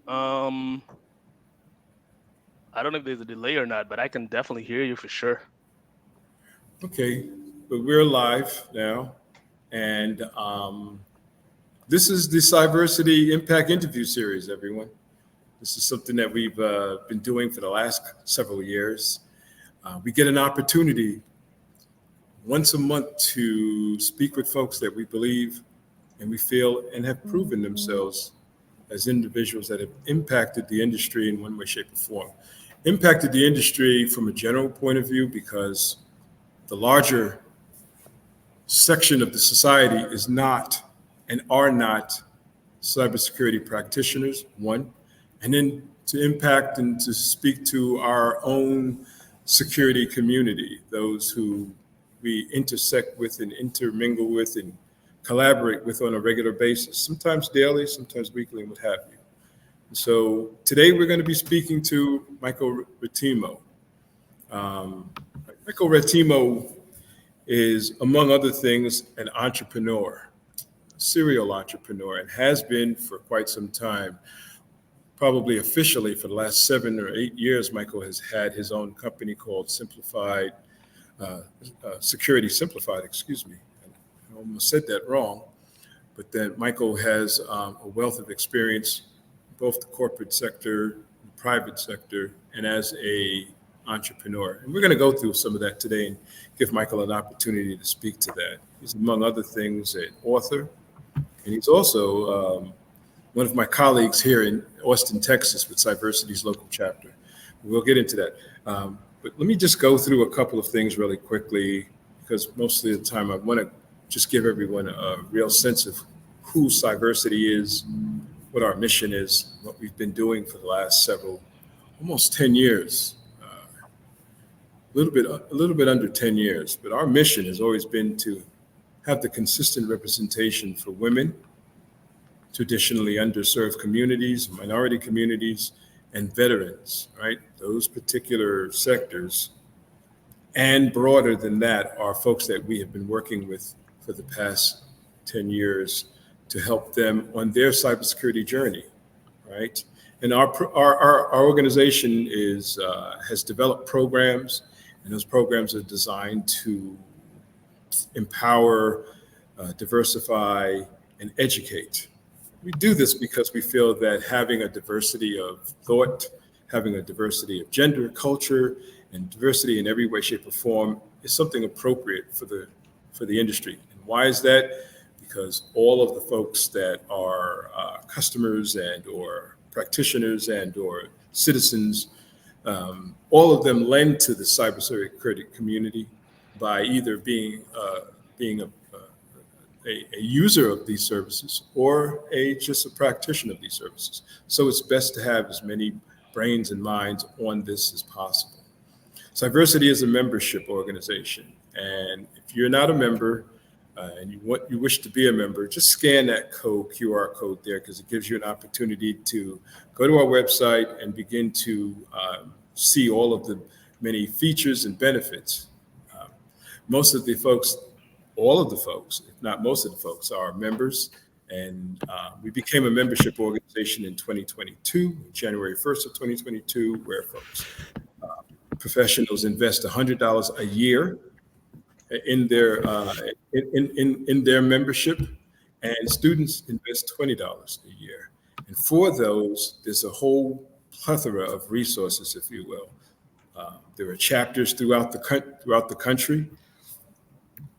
Um, I don't know if there's a delay or not, but I can definitely hear you for sure. Okay, but we're live now, and this is the Cyversity Impact Interview Series, everyone. This is something that we've been doing for the last several years. We get an opportunity once a month to speak with folks that we believe and we feel and have proven themselves as individuals that have impacted the industry in one way, shape, or form. Impacted the industry from a general point of view because the larger section of the society is not and are not cybersecurity practitioners, one, and then to impact and to speak to our own security community, those who we intersect with and intermingle with and collaborate with on a regular basis, sometimes daily, sometimes weekly, and what have you. So today we're going to be speaking to Michael Ratemo. Um, Michael Ratemo is, among other things, an entrepreneur, serial entrepreneur, and has been for quite some time. Probably officially for the last 7 or 8 years, Michael has had his own company called Security Simplified, excuse me. I almost said that wrong, but that Michael has a wealth of experience, both the corporate sector, the private sector, and as a entrepreneur. And we're going to go through some of that today and give Michael an opportunity to speak to that. He's, among other things, an author, and he's also one of my colleagues here in Austin, Texas, with Cyversity's local chapter. We'll get into that. But let me just go through a couple of things really quickly, because most of the time I want to just give everyone a real sense of who Cyversity is, what our mission is, what we've been doing for the last almost 10 years. A little bit under 10 years, but our mission has always been to have the consistent representation for women, traditionally underserved communities, minority communities, and veterans, right? Those particular sectors. And broader than that are folks that we have been working with for the past 10 years to help them on their cybersecurity journey, right? And our organization has developed programs, and those programs are designed to empower, diversify, and educate. We do this because we feel that having a diversity of thought, having a diversity of gender, culture, and diversity in every way, shape, or form is something appropriate for the industry. And why is that? Because all of the folks that are customers and or practitioners and or citizens, all of them lend to the cybersecurity community by either being a user of these services or just a practitioner of these services. So it's best to have as many brains and minds on this as possible. Cyversity is a membership organization, and if you're not a member and you wish to be a member, just scan that QR code there, because it gives you an opportunity to go to our website and begin to see all of the many features and benefits. Most of the folks, all of the folks, if not most of the folks, are members. And we became a membership organization in 2022, January 1st of 2022, where folks, professionals invest $100 a year in their in their membership, and students invest $20 a year. And for those, there's a whole plethora of resources, if you will. There are chapters throughout the country.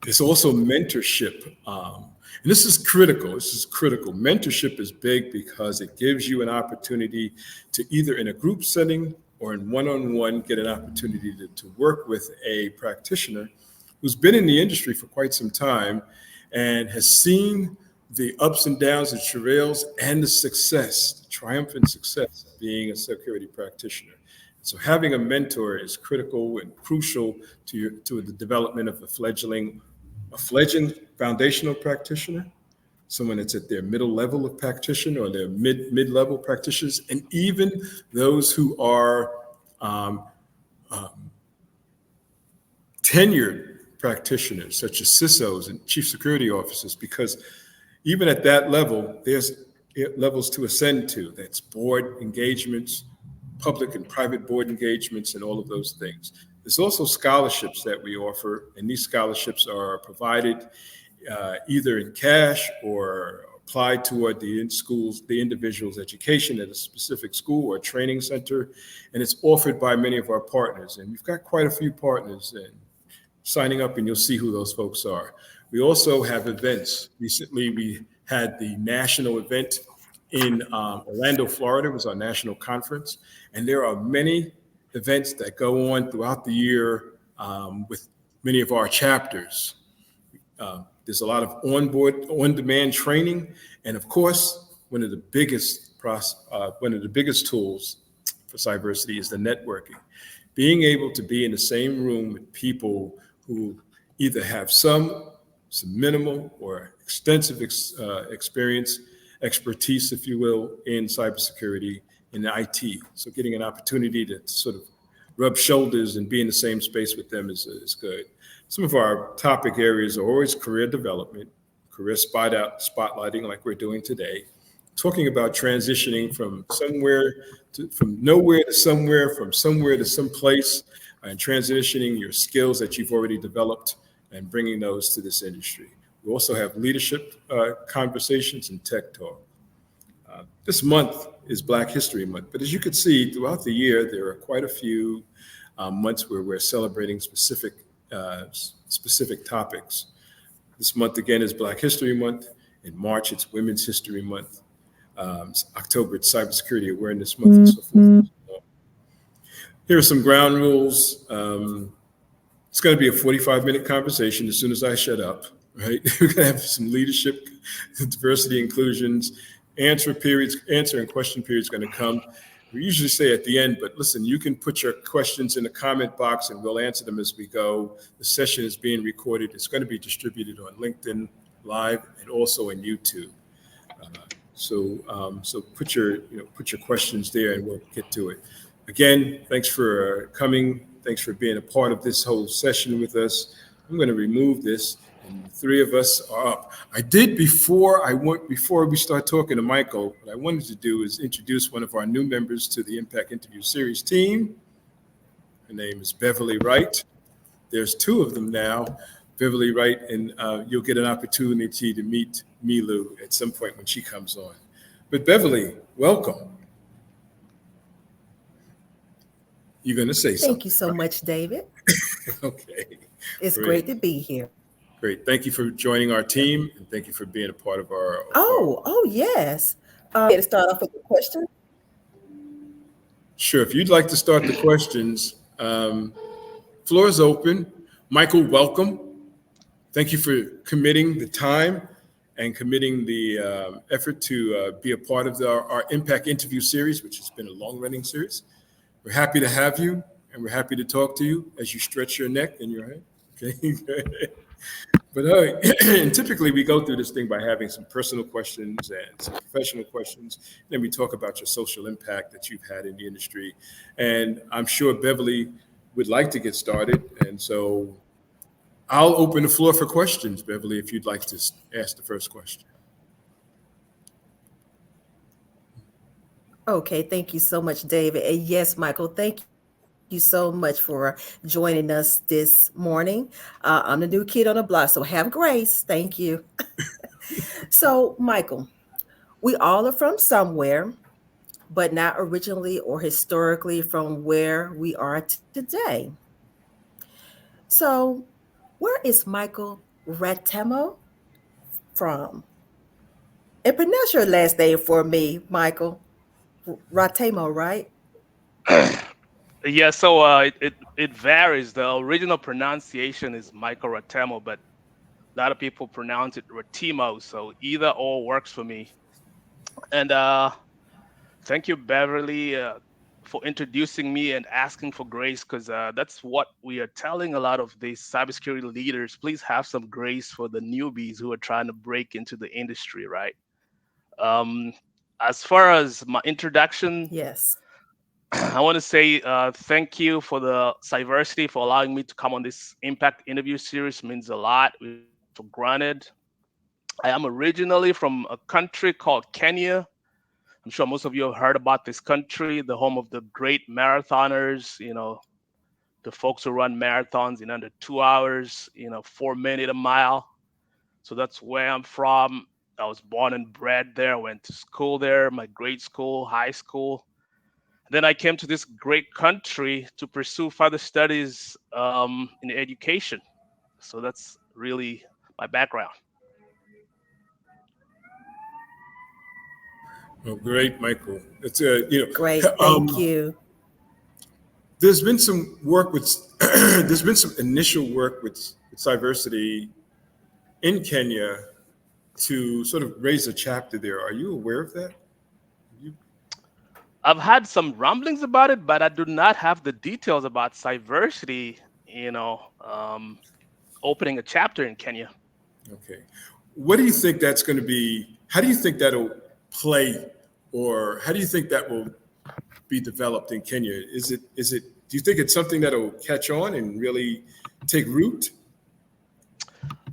There's also mentorship. And this is critical. Mentorship is big because it gives you an opportunity to either in a group setting or in one-on-one get an opportunity to work with a practitioner who's been in the industry for quite some time and has seen the ups and downs and travails and the triumphant success of being a security practitioner. So having a mentor is critical and crucial to the development of a fledgling foundational practitioner, someone that's at their middle level of practitioner or their mid-level practitioners, and even those who are tenured practitioners, such as CISOs and chief security officers, because even at that level, there's levels to ascend to. That's board engagements, public and private board engagements, and all of those things. There's also scholarships that we offer, and these scholarships are provided either in cash or applied toward the individual's education at a specific school or training center, and it's offered by many of our partners. And we've got quite a few partners, and signing up, and you'll see who those folks are. We also have events. Recently, we had the national event in Orlando, Florida. It was our national conference, and there are many events that go on throughout the year with many of our chapters. There's a lot of on-demand training, and of course, one of the biggest tools for Cyversity is the networking. Being able to be in the same room with people who either have some minimal or extensive experience, expertise, if you will, in cybersecurity, in IT. So getting an opportunity to sort of rub shoulders and be in the same space with them is good. Some of our topic areas are always career development, career spotlighting like we're doing today, talking about transitioning from nowhere to somewhere, from somewhere to someplace, and transitioning your skills that you've already developed and bringing those to this industry. We also have leadership conversations and tech talk. This month is Black History Month, but as you can see, throughout the year, there are quite a few months where we're celebrating specific topics. This month, again, is Black History Month. In March, it's Women's History Month. October, it's Cybersecurity Awareness Month, and so forth. Here are some ground rules. It's going to be a 45-minute conversation as soon as I shut up, right? We're going to have some leadership, diversity, inclusions, answer and question periods going to come. We usually say at the end, but listen, you can put your questions in the comment box and we'll answer them as we go. The session is being recorded. It's going to be distributed on LinkedIn Live and also on YouTube. So put your questions there and we'll get to it. Again, thanks for coming. Thanks for being a part of this whole session with us. I'm going to remove this, and the three of us are up. I did before we start talking to Michael, what I wanted to do is introduce one of our new members to the Impact Interview Series team. Her name is Beverly Wright. There's two of them now, Beverly Wright, and you'll get an opportunity to meet Milu at some point when she comes on. But Beverly, welcome. You're going to say something. Thank you so much, David. Okay. It's great to be here. Great. Thank you for joining our team, and thank you for being a part of our. Oh, yes. To start off with the question. Sure. If you'd like to start the questions, floor is open. Michael, welcome. Thank you for committing the time and committing the effort to be a part of our Impact Interview Series, which has been a long-running series. We're happy to have you, and we're happy to talk to you as you stretch your neck and your head. Okay. But and typically we go through this thing by having some personal questions and some professional questions. Then we talk about your social impact that you've had in the industry. And I'm sure Beverly would like to get started. And so I'll open the floor for questions, Beverly, if you'd like to ask the first question. Okay, thank you so much, David. And yes, Michael, thank you so much for joining us this morning. I'm the new kid on the block, so have grace. Thank you. So, Michael, we all are from somewhere, but not originally or historically from where we are today. So, where is Michael Ratemo from? And pronounce your last name for me, Michael. Ratemo, right? Yeah, so it varies. The original pronunciation is Michael Ratemo, but a lot of people pronounce it Ratemo, so either or works for me. And thank you, Beverly, for introducing me and asking for grace, because that's what we are telling a lot of these cybersecurity leaders. Please have some grace for the newbies who are trying to break into the industry, right? Um, as far as my introduction, Yes. I want to say thank you for the Cyversity for allowing me to come on this Impact interview series. It means a lot. We for granted. I am originally from a country called Kenya. I'm sure most of you have heard about this country, the home of the great marathoners, the folks who run marathons in under 2 hours, 4 minutes a mile. So that's where I'm from. I was born and bred there, went to school there, my grade school, high school. Then I came to this great country to pursue further studies in education. So that's really my background. Oh, great, Michael. It's Great. Thank you. there's been some work with there's been some initial work with Cyversity in Kenya to sort of raise a chapter there. Are you aware of that? You, I've had some rumblings about it, but I do not have the details about Cyversity, opening a chapter in Kenya. okay. What do you think that's going to be? How do you think that'll play, or how do you think that will be developed in Kenya? Is it? Do you think it's something that'll catch on and really take root?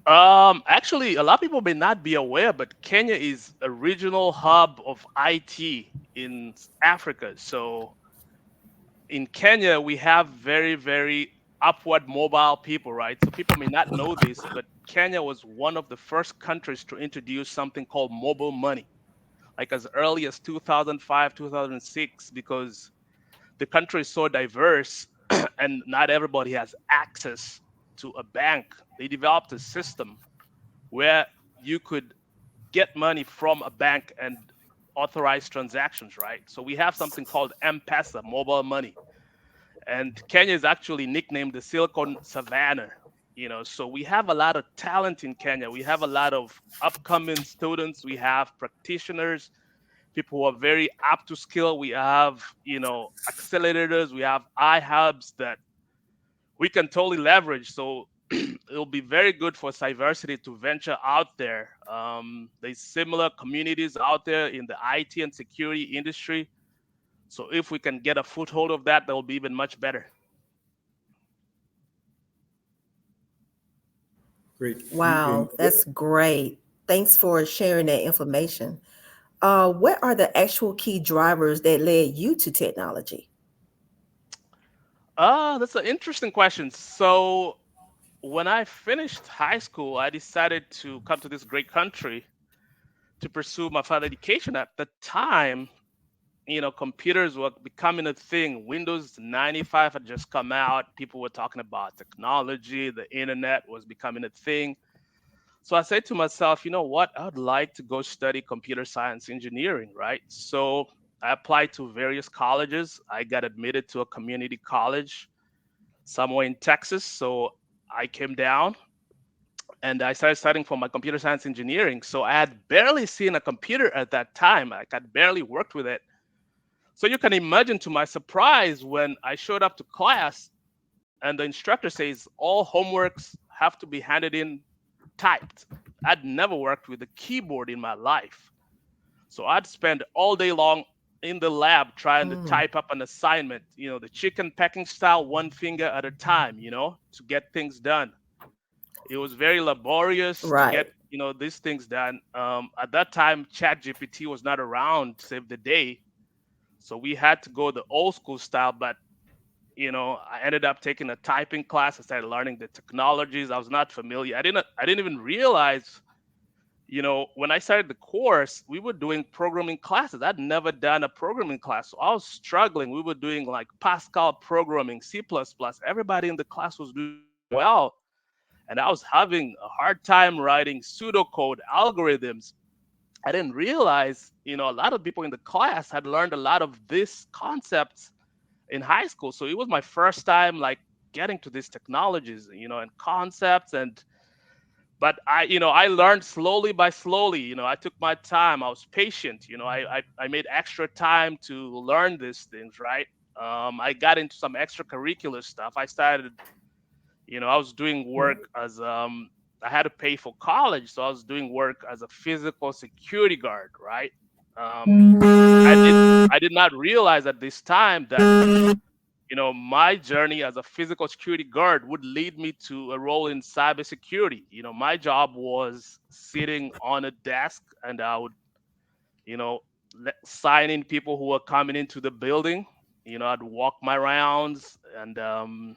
Actually, a lot of people may not be aware, but Kenya is a regional hub of IT in Africa. So in Kenya, we have very, very upward mobile people, right? So people may not know this, but Kenya was one of the first countries to introduce something called mobile money, like as early as 2005, 2006, because the country is so diverse and not everybody has access to a bank. They developed a system where you could get money from a bank and authorize transactions, right? So we have something called M-Pesa, mobile money. And Kenya is actually nicknamed the Silicon Savannah. So we have a lot of talent in Kenya. We have a lot of upcoming students. We have practitioners, people who are very up to skill. We have, accelerators. We have iHubs that we can totally leverage. So it'll be very good for Cyversity to venture out there. There's similar communities out there in the IT and security industry. So if we can get a foothold of that, that will be even much better. Great. Wow, that's great. Thanks for sharing that information. What are the actual key drivers that led you to technology? That's an interesting question. So when I finished high school, I decided to come to this great country to pursue my further education. At the time, computers were becoming a thing. Windows 95 had just come out. People were talking about technology. The internet was becoming a thing. So I said to myself, you know what? I would like to go study computer science engineering, right? So I applied to various colleges. I got admitted to a community college somewhere in Texas. So I came down and I started studying for my computer science engineering. So I had barely seen a computer at that time. Like I'd barely worked with it. So you can imagine to my surprise when I showed up to class and the instructor says all homeworks have to be handed in typed. I'd never worked with a keyboard in my life. So I'd spend all day long in the lab trying to Mm, type up an assignment, the chicken pecking style, one finger at a time, to get things done. It was very laborious to right. get, these things done. At that time, ChatGPT was not around to save the day. So we had to go the old school style, but I ended up taking a typing class. I started learning the technologies. I was not familiar. I didn't even realize, when I started the course, we were doing programming classes. I'd never done a programming class. So I was struggling. We were doing like Pascal programming, C++. Everybody in the class was doing very well. And I was having a hard time writing pseudocode algorithms. I didn't realize, a lot of people in the class had learned a lot of these concepts in high school. So it was my first time like getting to these technologies, and concepts. And but I learned slowly by slowly. I took my time. I was patient. I made extra time to learn these things, right? I got into some extracurricular stuff. I started, I was doing work as I had to pay for college, so I was doing work as a physical security guard, right? Um, I did not realize at this time that my journey as a physical security guard would lead me to a role in cybersecurity. My job was sitting on a desk, and I would, you know, sign in people who were coming into the building. I'd walk my rounds and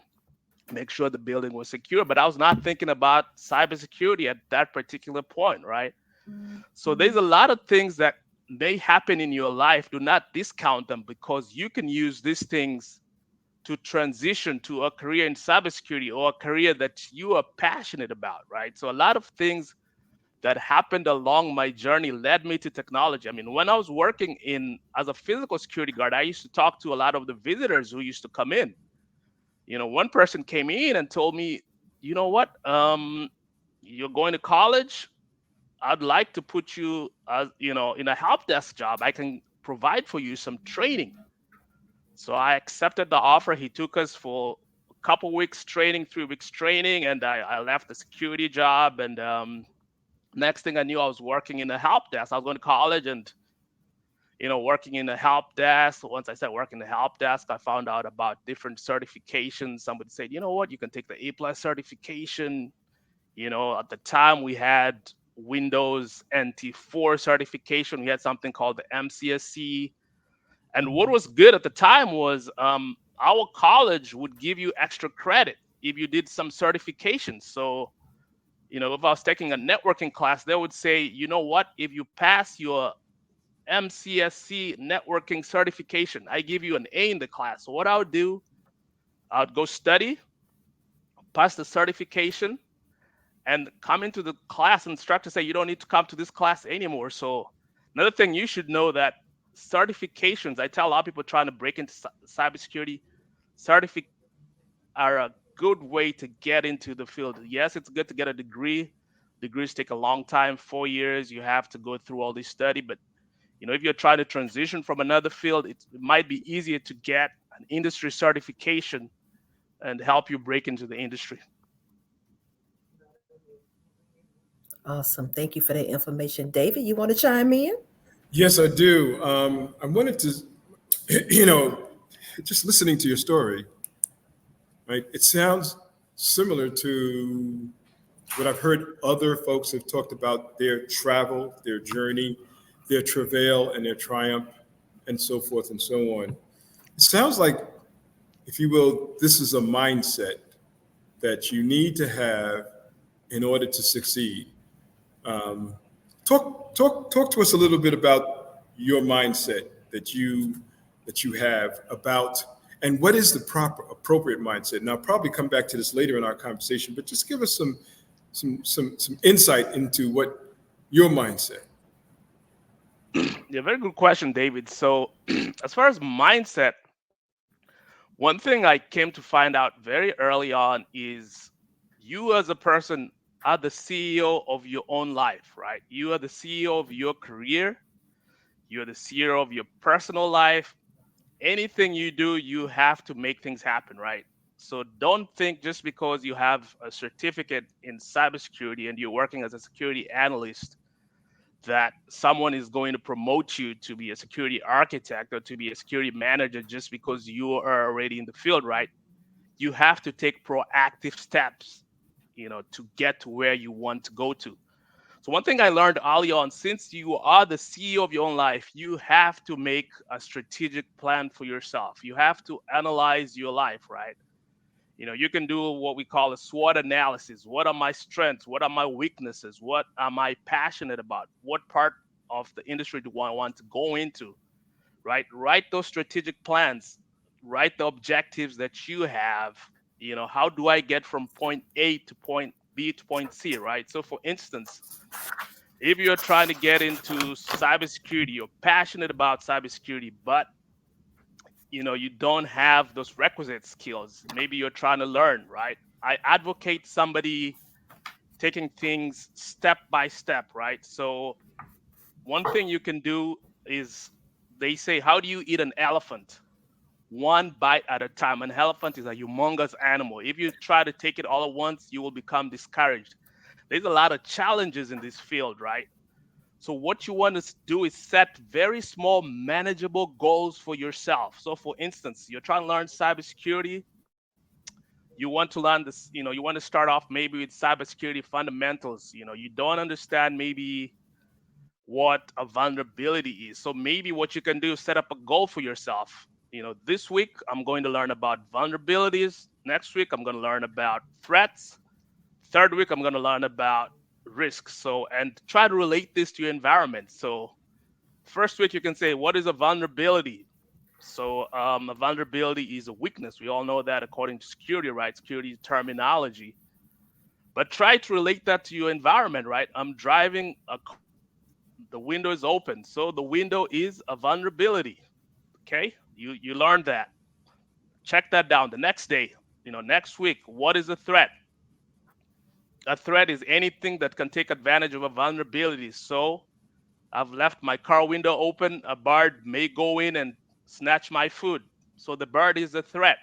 make sure the building was secure. But I was not thinking about cybersecurity at that particular point, right? So there's a lot of things that may happen in your life. Do not discount them, because you can use these things to transition to a career in cybersecurity or a career that you are passionate about, right? So a lot of things that happened along my journey led me to technology. I mean, when I was working in as a physical security guard, I used to talk to a lot of the visitors who used to come in. One person came in and told me, you know what, you're going to college. I'd like to put you, in a help desk job. I can provide for you some training. So I accepted the offer. He took us for a couple weeks training, 3 weeks training, and I left the security job. And next thing I knew, I was working in a help desk. I was going to college and working in a help desk. Once I started working in the help desk, I found out about different certifications. Somebody said, you know what, you can take the A+ certification. At the time we had Windows NT4 certification. We had something called the MCSC. And what was good at the time was our college would give you extra credit if you did some certifications. So, if I was taking a networking class, they would say, you know what, if you pass your MCSC networking certification, I give you an A in the class. So what I would do, I would go study, pass the certification, and come into the class. Instructor say, you don't need to come to this class anymore. So another thing you should know, that certifications, I tell a lot of people trying to break into cybersecurity, certifications are a good way to get into the field. Yes, it's good to get a degree. Degrees take a long time, 4 years. You have to go through all this study. But if you're trying to transition from another field, it might be easier to get an industry certification and help you break into the industry. Awesome. Thank you for that information. David, you want to chime in? Yes, I do. I wanted to, you know, just listening to your story, right? It sounds similar to what I've heard other folks have talked about their travel, their journey, their travail, and their triumph, and so forth and so on. It sounds like, if you will, this is a mindset that you need to have in order to succeed. Um, talk to us a little bit about your mindset that you have about, and what is the proper appropriate mindset. And I'll probably come back to this later in our conversation, but just give us some insight into what your mindset. Yeah, very good question, David. So, as far as mindset, one thing I came to find out very early on is you as a person are the CEO of your own life, right? You are the CEO of your career. You're the CEO of your personal life. Anything you do, you have to make things happen, right? So don't think just because you have a certificate in cybersecurity and you're working as a security analyst that someone is going to promote you to be a security architect or to be a security manager just because you are already in the field, right? You have to take proactive steps, to get to where you want to go to. So one thing I learned early on, since you are the CEO of your own life, you have to make a strategic plan for yourself. You have to analyze your life, right? You can do what we call a SWOT analysis. What are my strengths? What are my weaknesses? What am I passionate about? What part of the industry do I want to go into? Right? Write those strategic plans. Write the objectives that you have. How do I get from point A to point B to point C, right? So for instance, if you're trying to get into cybersecurity, you're passionate about cybersecurity, but you don't have those requisite skills. Maybe you're trying to learn, right? I advocate somebody taking things step by step, right? So one thing you can do is, they say, how do you eat an elephant? One bite at a time. An elephant is a humongous animal. If you try to take it all at once, you will become discouraged. There's a lot of challenges in this field, right? So what you want to do is set very small, manageable goals for yourself. So for instance, you're trying to learn cybersecurity. You want to learn this, you want to start off maybe with cybersecurity fundamentals. You don't understand maybe what a vulnerability is. So maybe what you can do is set up a goal for yourself. This week I'm going to learn about vulnerabilities. Next week I'm going to learn about threats. Third week I'm going to learn about risks. So, and try to relate this to your environment. So first week you can say, what is a vulnerability? So a vulnerability is a weakness. We all know that according to security, right? Security terminology. But try to relate that to your environment, right? I'm driving a car. The window is open. So the window is a vulnerability. Okay? You learned that. Check that down. The next day, next week, what is a threat? A threat is anything that can take advantage of a vulnerability. So I've left my car window open. A bird may go in and snatch my food. So the bird is a threat.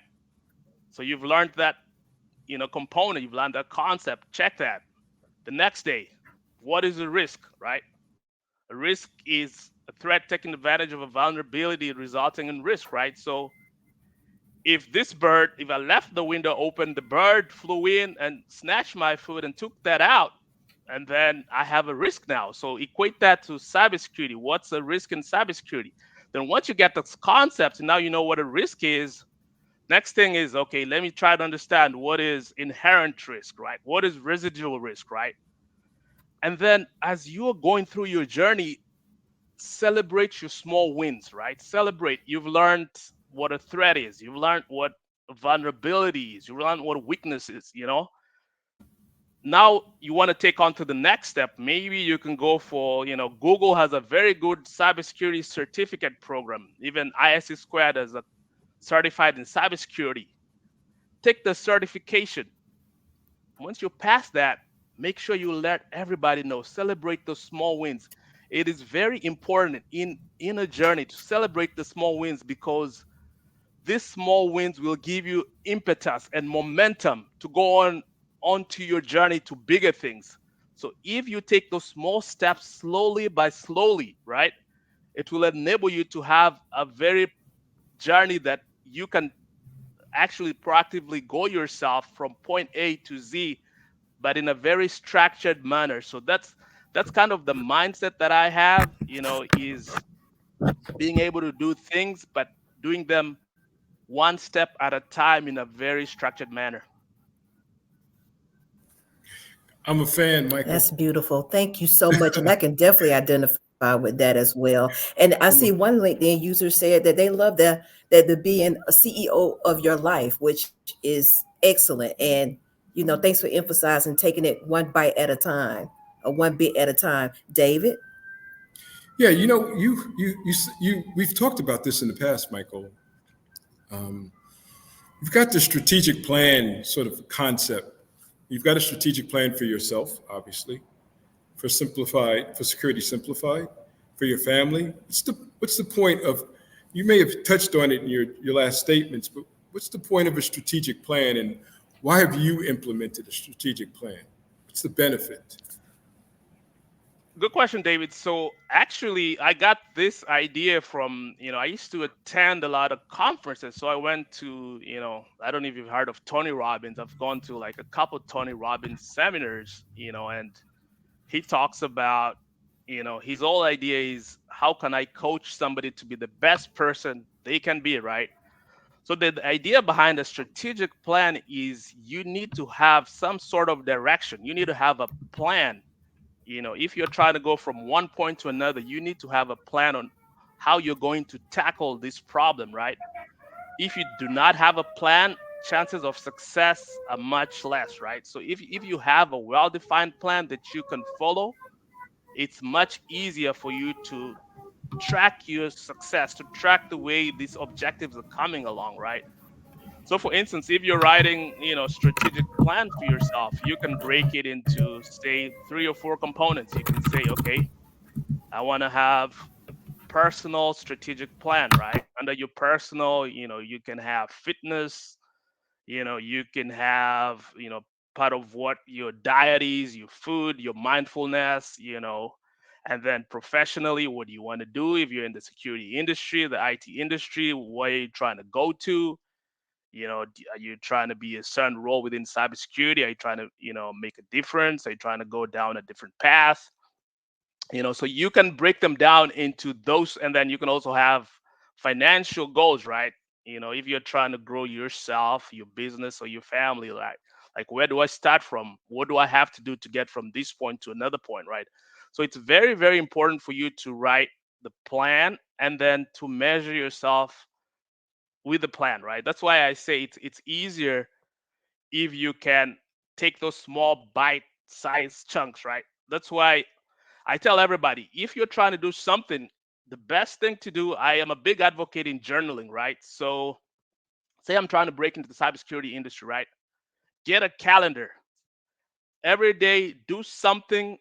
So you've learned that, component. You've learned that concept. Check that. The next day, what is a risk, right? A risk is a threat taking advantage of a vulnerability resulting in risk, right? So if I left the window open, the bird flew in and snatched my food and took that out, and then I have a risk now. So equate that to cybersecurity. What's a risk in cybersecurity? Then once you get this concept, and now you know what a risk is, next thing is, okay, let me try to understand what is inherent risk, right? What is residual risk, right? And then as you are going through your journey, celebrate your small wins, right? Celebrate. You've learned what a threat is. You've learned what vulnerability is. You've learned what weakness is. Now you want to take on to the next step. Maybe you can go for, Google has a very good cybersecurity certificate program. Even ISC Squared as a certified in cybersecurity. Take the certification. Once you pass that, make sure you let everybody know. Celebrate those small wins. It is very important in a journey to celebrate the small wins, because these small wins will give you impetus and momentum to go onto your journey to bigger things. So if you take those small steps slowly by slowly, right, it will enable you to have a very journey that you can actually proactively go yourself from point A to Z, but in a very structured manner. So that's kind of the mindset that I have, is being able to do things, but doing them one step at a time in a very structured manner. I'm a fan, Michael. That's beautiful. Thank you so much. And I can definitely identify with that as well. And I see Mm. one LinkedIn user said that they love the being a CEO of your life, which is excellent. And thanks for emphasizing taking it one bite at a time, or one bit at a time. David? Yeah, we've talked about this in the past, Michael. Um, you've got the strategic plan sort of concept. You've got a strategic plan for yourself, obviously, for security simplified, for your family. What's the point of, you may have touched on it in your last statements, but what's the point of a strategic plan, and why have you implemented a strategic plan? What's the benefit? Good question, David. So actually, I got this idea from, I used to attend a lot of conferences. So I went to, I don't know if you've heard of Tony Robbins. I've gone to like a couple Tony Robbins seminars, and he talks about, his whole idea is, how can I coach somebody to be the best person they can be, right? So the idea behind a strategic plan is you need to have some sort of direction. You need to have a plan. If you're trying to go from one point to another, you need to have a plan on how you're going to tackle this problem, right? If you do not have a plan, chances of success are much less, right? So if you have a well-defined plan that you can follow, it's much easier for you to track your success, to track the way these objectives are coming along, right? So for instance, if you're writing, strategic plan for yourself, you can break it into, say, three or four components. You can say, okay, I want to have personal strategic plan, right? Under your personal, you can have fitness, you can have, part of what your diet is, your food, your mindfulness, And then professionally, what do you want to do? If you're in the security industry, the IT industry, where are you trying to go to? Are you trying to be a certain role within cybersecurity? Are you trying to, make a difference? Are you trying to go down a different path? So you can break them down into those, and then you can also have financial goals, right? If you're trying to grow yourself, your business, or your family, like where do I start from? What do I have to do to get from this point to another point, right? So it's very, very important for you to write the plan and then to measure yourself with the plan, right? That's why I say it's easier if you can take those small bite sized chunks, right? That's why I tell everybody, if you're trying to do something, the best thing to do, I am a big advocate in journaling, right? So say I'm trying to break into the cybersecurity industry, right? Get a calendar. Every day, do something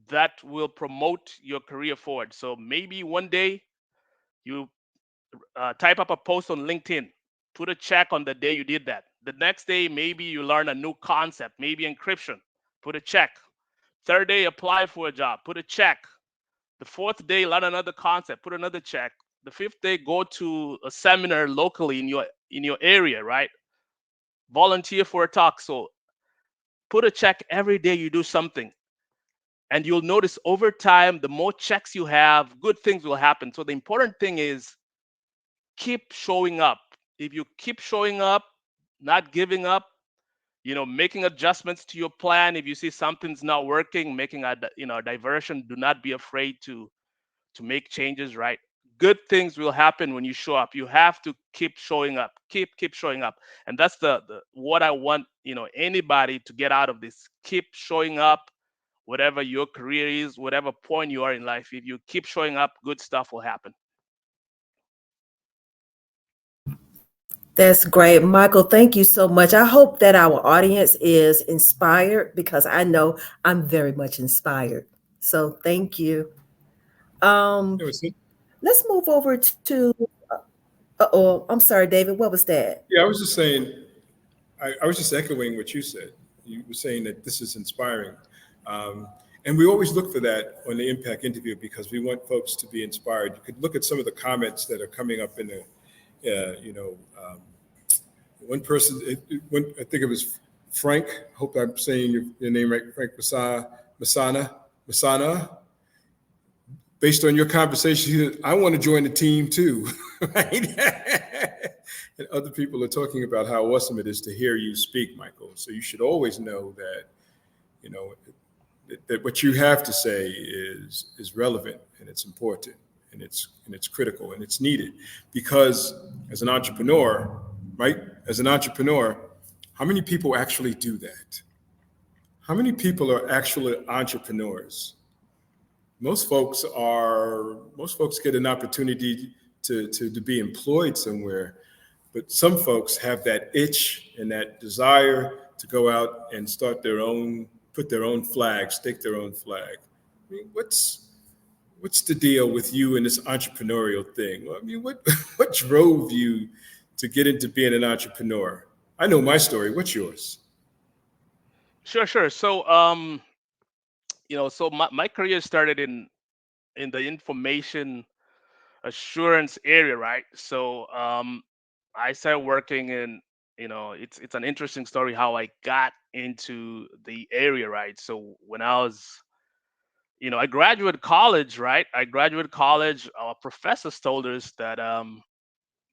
that will promote your career forward. So maybe one day you type up a post on LinkedIn, put a check on the day you did that. The next day, maybe you learn a new concept, maybe encryption, put a check. Third day, apply for a job, put a check. The fourth day, learn another concept, put another check. The fifth day, go to a seminar locally in your area, right? Volunteer for a talk. So put a check every day you do something. And you'll notice over time, the more checks you have, good things will happen. So the important thing is keep showing up. If you keep showing up, not giving up, making adjustments to your plan. If you see something's not working, making a diversion, do not be afraid to make changes, right? Good things will happen when you show up. You have to keep showing up, keep showing up. And that's the what I want, anybody to get out of this. Keep showing up, whatever your career is, whatever point you are in life. If you keep showing up, good stuff will happen. That's great. Michael, thank you so much. I hope that our audience is inspired because I know I'm very much inspired. So thank you. Um, It was, let's move over to, oh, I'm sorry, David. What was that? yeah, I was just saying, I was just echoing what you said. You were saying that this is inspiring. Um, and we always look for that on the impact interview because we want folks to be inspired. You could look at some of the comments that are coming up in the, one person, I think it was Frank, hope I'm saying your name right, Frank Masana. Based on your conversation, he said, I want to join the team too, right? And other people are talking about how awesome it is to hear you speak, Michael. So you should always know that, you know, that what you have to say is relevant and it's important and it's critical and it's needed because as an entrepreneur, right? As an entrepreneur, how many people actually do that? How many people are actually entrepreneurs? Most folks get an opportunity to be employed somewhere, but some folks have that itch and that desire to go out and put their own flag, stake their own flag. I mean, what's the deal with you and this entrepreneurial thing? I mean, what what drove you to get into being an entrepreneur? I know my story. What's yours? Sure, sure. So so my career started in the information assurance area, right? So I started working in, it's an interesting story how I got into the area, right? So when I was, I graduated college, right? I graduated college. Our professors told us that as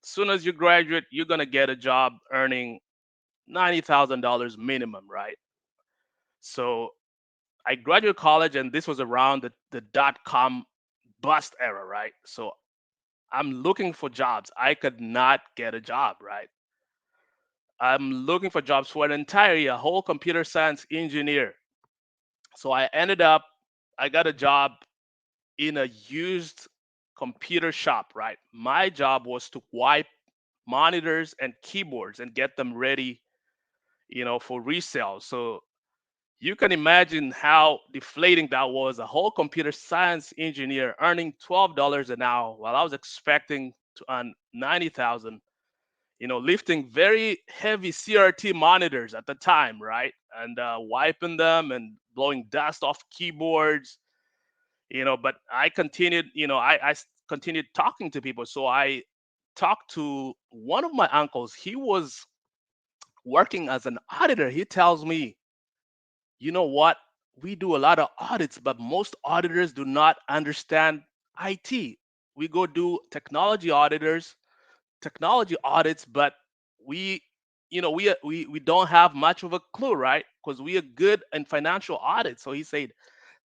soon as you graduate, you're gonna get a job earning $90,000 minimum, right? So I graduated college, and this was around the dot com bust era, right? So I'm looking for jobs. I could not get a job, right? I'm looking for jobs for an entire year, whole computer science engineer. So I got a job in a used computer shop, right? My job was to wipe monitors and keyboards and get them ready, for resale. So you can imagine how deflating that was. A whole computer science engineer earning $12 an hour while I was expecting to earn 90,000, lifting very heavy CRT monitors at the time, right? And wiping them and blowing dust off keyboards. But I continued, continued talking to people. So I talked to one of my uncles. He was working as an auditor. He tells me, you know what? We do a lot of audits, but most auditors do not understand IT. We go do technology audits, but we, we don't have much of a clue, right? Because we are good in financial audit. So he said,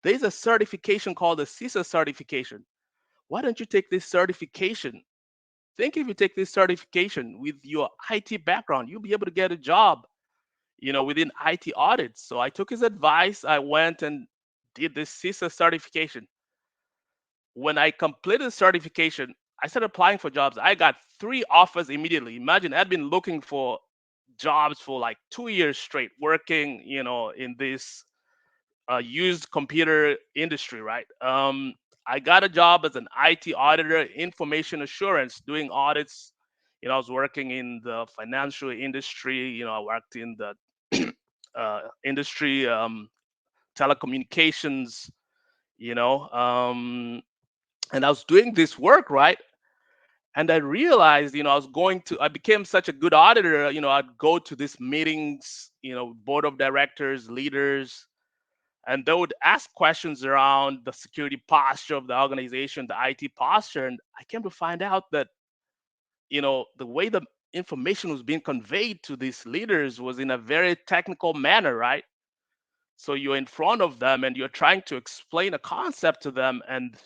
there's a certification called the CISA certification. Why don't you take this certification? Think if you take this certification with your IT background, you'll be able to get a job, within IT audits. So I took his advice. I went and did this CISA certification. When I completed the certification, I started applying for jobs. I got 3 offers immediately. Imagine I'd been looking for jobs for like 2 years straight, working, in this used computer industry, right? I got a job as an IT auditor, information assurance, doing audits. I was working in the financial industry. I worked in the industry, telecommunications. You know, um, and I was doing this work, right? And I realized, I became such a good auditor. I'd go to these meetings, board of directors, leaders, and they would ask questions around the security posture of the organization, the IT posture. And I came to find out that, the way the information was being conveyed to these leaders was in a very technical manner, right? So you're in front of them and you're trying to explain a concept to them, and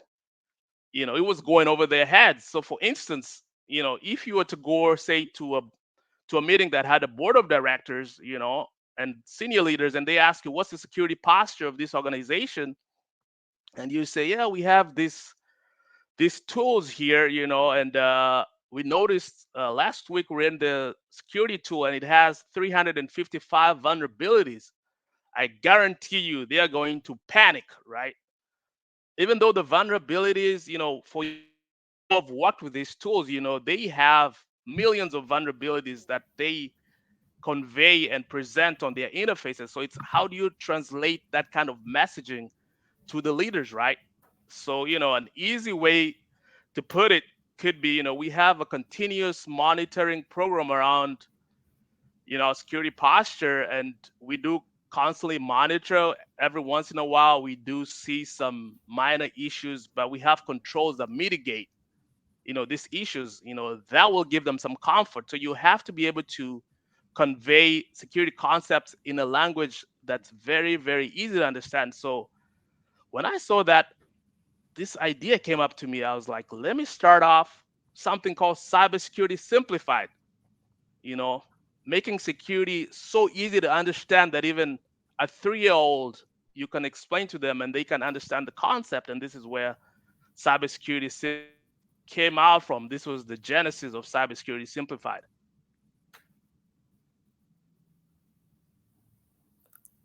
it was going over their heads. So for instance, if you were to go, say, to a meeting that had a board of directors, and senior leaders, and they ask you what's the security posture of this organization, and you say, yeah, we have these tools here, and we noticed last week we're in the security tool and it has 355 vulnerabilities. I guarantee you they are going to panic, right? Even though the vulnerabilities, for you who have worked with these tools, they have millions of vulnerabilities that they convey and present on their interfaces. So it's how do you translate that kind of messaging to the leaders, right? So, an easy way to put it could be, we have a continuous monitoring program around, security posture, and we do constantly monitor. Every once in a while, we do see some minor issues, but we have controls that mitigate, these issues, that will give them some comfort. So you have to be able to convey security concepts in a language that's very, very easy to understand. So when I saw that, this idea came up to me. I was like, let me start off something called Cybersecurity Simplified, you know, making security so easy to understand that even a 3-year-old, you can explain to them and they can understand the concept. And this is where Cybersecurity Simplified came out from. This was the genesis of Cybersecurity Simplified.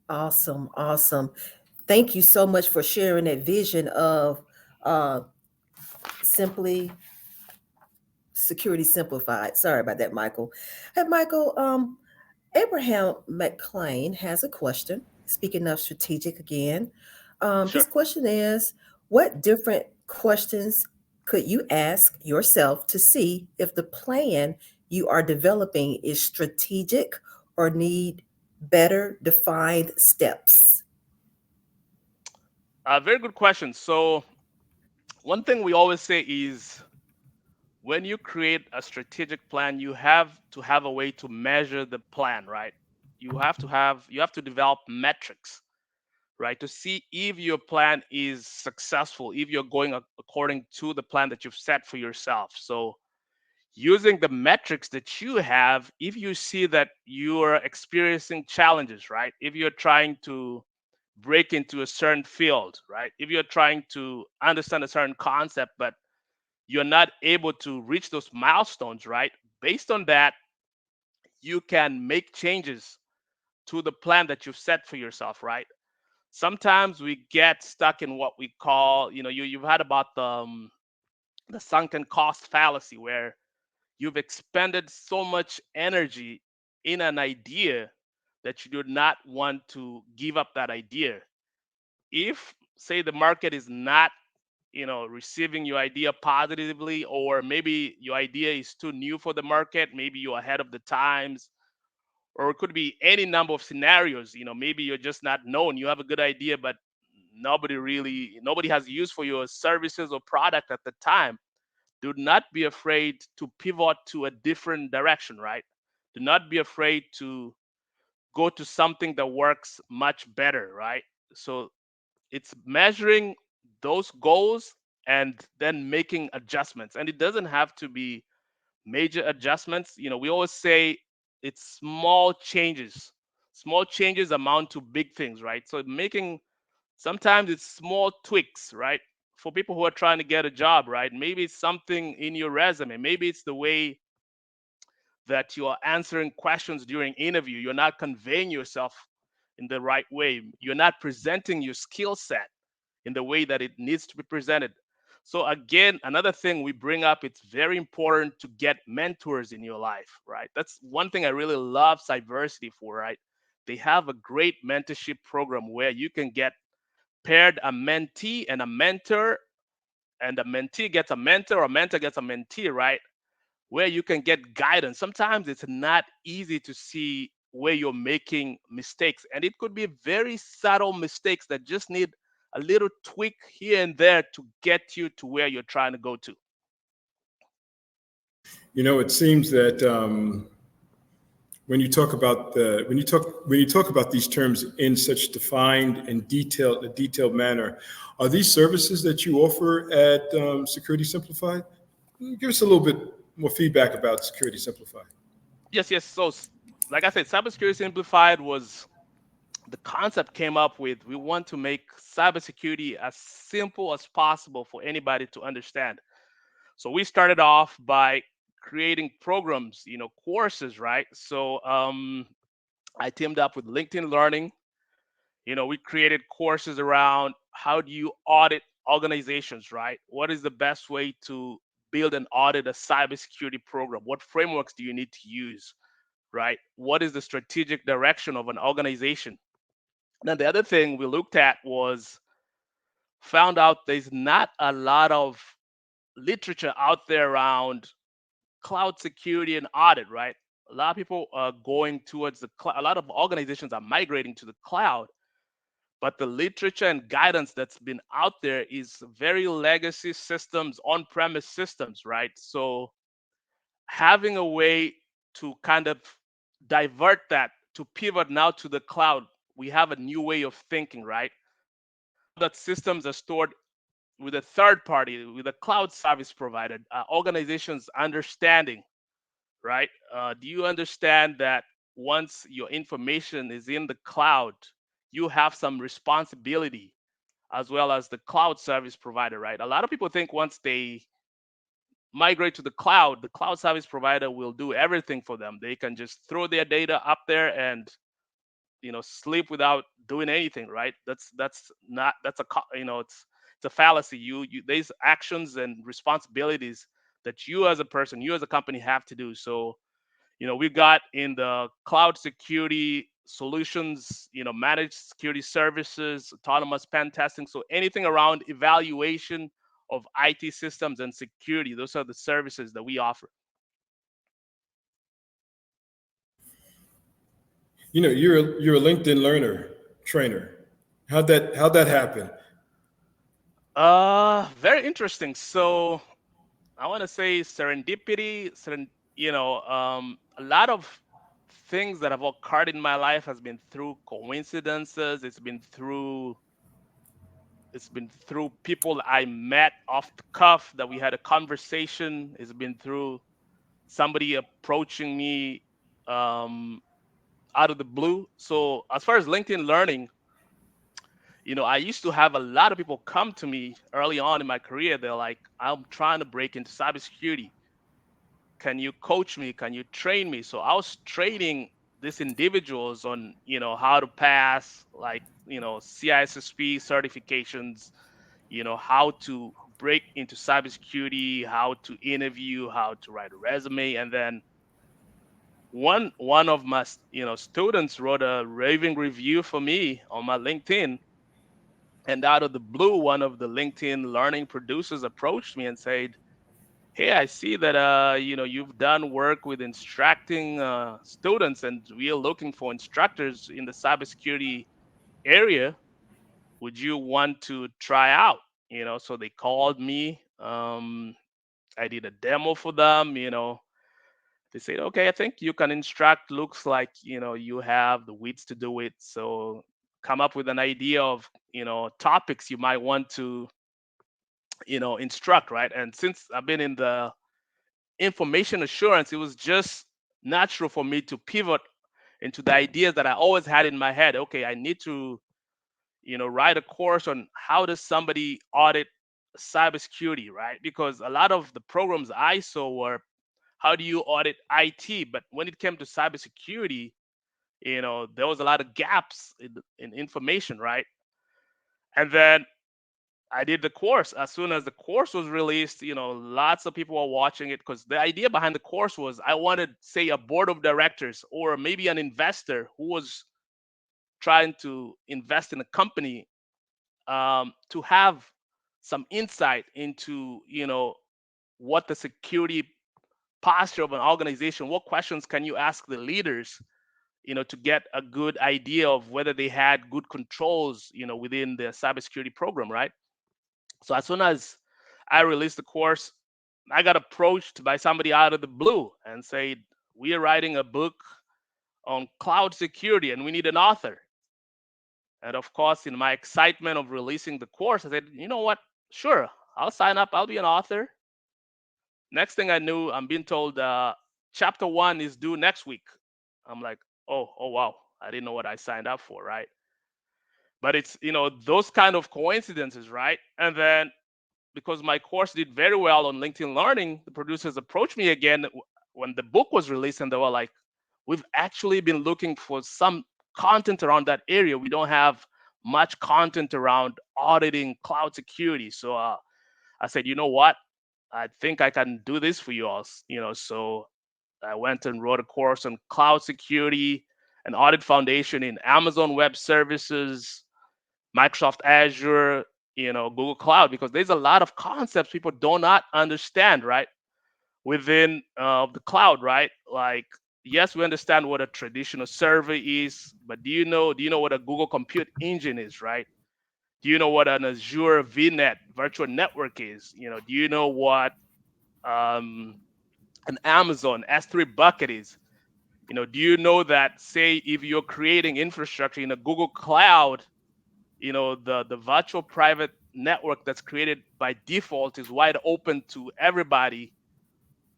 Awesome, awesome. Thank you so much for sharing that vision of uh, simply security simplified. Sorry about that, Michael. Hey, Michael. Abraham McLean has a question. Speaking of strategic again, his Sure. question is, what different questions could you ask yourself to see if the plan you are developing is strategic or need better defined steps? Very good question. So, one thing we always say is when you create a strategic plan, you have to have a way to measure the plan, right? You have to develop metrics, right, to see if your plan is successful, if you're going according to the plan that you've set for yourself. So, using the metrics that you have, if you see that you are experiencing challenges, right? If you're trying to break into a certain field, right? If you're trying to understand a certain concept, but you're not able to reach those milestones, right? Based on that, you can make changes to the plan that you've set for yourself, right? Sometimes we get stuck in what we call, you've had about the sunken cost fallacy, where you've expended so much energy in an idea that you do not want to give up that idea. If, say, the market is not receiving your idea positively, or maybe your idea is too new for the market, maybe you're ahead of the times, or it could be any number of scenarios. Maybe you're just not known, you have a good idea, but nobody has use for your services or product at the time. Do not be afraid to pivot to a different direction, right? Do not be afraid to go to something that works much better, right? So it's measuring those goals and then making adjustments. And it doesn't have to be major adjustments. We always say it's small changes. Small changes amount to big things, right? So making sometimes it's small tweaks, right? For people who are trying to get a job, right? Maybe it's something in your resume. Maybe it's the way that you are answering questions during interview. You're not conveying yourself in the right way. You're not presenting your skill set in the way that it needs to be presented. So again, another thing we bring up, it's very important to get mentors in your life, right? That's one thing I really love Cyversity for, right? They have a great mentorship program where you can get paired a mentee and a mentor, and a mentee gets a mentor, or a mentor gets a mentee, right? Where you can get guidance. Sometimes it's not easy to see where you're making mistakes, and it could be very subtle mistakes that just need a little tweak here and there to get you to where you're trying to go to. It seems that when you talk about these terms in such defined and detailed manner, are these services that you offer at Security Simplified? Give us a little bit more feedback about Security Simplified. Yes, yes. So, like I said, Cybersecurity Simplified was the concept came up with. We want to make cybersecurity as simple as possible for anybody to understand. So we started off by creating programs, courses, right? So I teamed up with LinkedIn Learning. We created courses around how do you audit organizations, right? What is the best way to build and audit a cybersecurity program? What frameworks do you need to use, right? What is the strategic direction of an organization? Then the other thing we looked at was found out there's not a lot of literature out there around cloud security and audit, right? A lot of people are going towards the cloud. A lot of organizations are migrating to the cloud, but the literature and guidance that's been out there is very legacy systems, on-premise systems, right? So having a way to kind of divert that, to pivot now to the cloud, we have a new way of thinking, right? Now that systems are stored with a third party, with a cloud service provider, organizations understanding, right? Do you understand that once your information is in the cloud, you have some responsibility as well as the cloud service provider, right? A lot of people think once they migrate to the cloud service provider will do everything for them. They can just throw their data up there and sleep without doing anything, right? That's not that's a it's a fallacy. You There's actions and responsibilities that you as a person, you as a company have to do. So we got in the cloud security solutions, managed security services, autonomous pen testing. So anything around evaluation of IT systems and security, those are the services that we offer. You're a LinkedIn learner trainer. How'd that happen? Very interesting. So I want to say serendipity, a lot of things that have occurred in my life has been through coincidences. It's been through people I met off the cuff that we had a conversation. It's been through somebody approaching me um, out of the blue. So as far as LinkedIn Learning, I used to have a lot of people come to me early on in my career. They're like, I'm trying to break into cybersecurity. Can you coach me? Can you train me? So I was training these individuals on, how to pass like, CISSP certifications, how to break into cybersecurity, how to interview, how to write a resume. And then one of my students wrote a raving review for me on my LinkedIn. And out of the blue, one of the LinkedIn learning producers approached me and said, "Hey, I see that you've done work with instructing students, and we are looking for instructors in the cybersecurity area. Would you want to try out?" So they called me. I did a demo for them. They said, "Okay, I think you can instruct. Looks like you have the wits to do it. So come up with an idea of topics you might want to instruct, right?" And since I've been in the information assurance, it was just natural for me to pivot into the ideas that I always had in my head. Okay, I need to write a course on how does somebody audit cybersecurity, right? Because a lot of the programs I saw were how do you audit IT, but when it came to cybersecurity, there was a lot of gaps in information, right? And then I did the course. As soon as the course was released, lots of people were watching it because the idea behind the course was I wanted, say, a board of directors or maybe an investor who was trying to invest in a company, to have some insight into, what the security posture of an organization, what questions can you ask the leaders, to get a good idea of whether they had good controls, within the cybersecurity program, right? So as soon as I released the course, I got approached by somebody out of the blue and said, "We are writing a book on cloud security and we need an author." And of course, in my excitement of releasing the course, I said, "You know what? Sure, I'll sign up. I'll be an author." Next thing I knew, I'm being told chapter one is due next week. I'm like, oh wow, I didn't know what I signed up for, right? But it's those kind of coincidences, right? And then because my course did very well on LinkedIn Learning, the producers approached me again when the book was released, and they were like, "We've actually been looking for some content around that area. We don't have much content around auditing cloud security." So I said, "You know what? I think I can do this for you all." So I went and wrote a course on cloud security and audit foundation in Amazon Web Services, Microsoft Azure, Google Cloud, because there's a lot of concepts people do not understand, right? Within the cloud, right? Like, yes, we understand what a traditional server is, but do you know what a Google Compute Engine is, right? Do you know what an Azure VNet virtual network is? Do you know what um, an Amazon S3 bucket is? Do you know that, say, if you're creating infrastructure in a Google Cloud, the virtual private network that's created by default is wide open to everybody,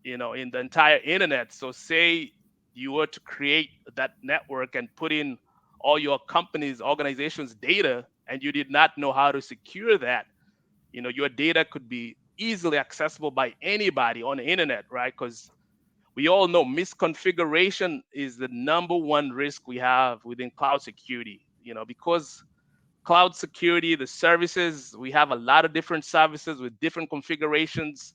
in the entire internet. So say you were to create that network and put in all your company's organization's data and you did not know how to secure that, your data could be easily accessible by anybody on the internet, right? Because we all know misconfiguration is the number one risk we have within cloud security, because cloud security, the services, we have a lot of different services with different configurations.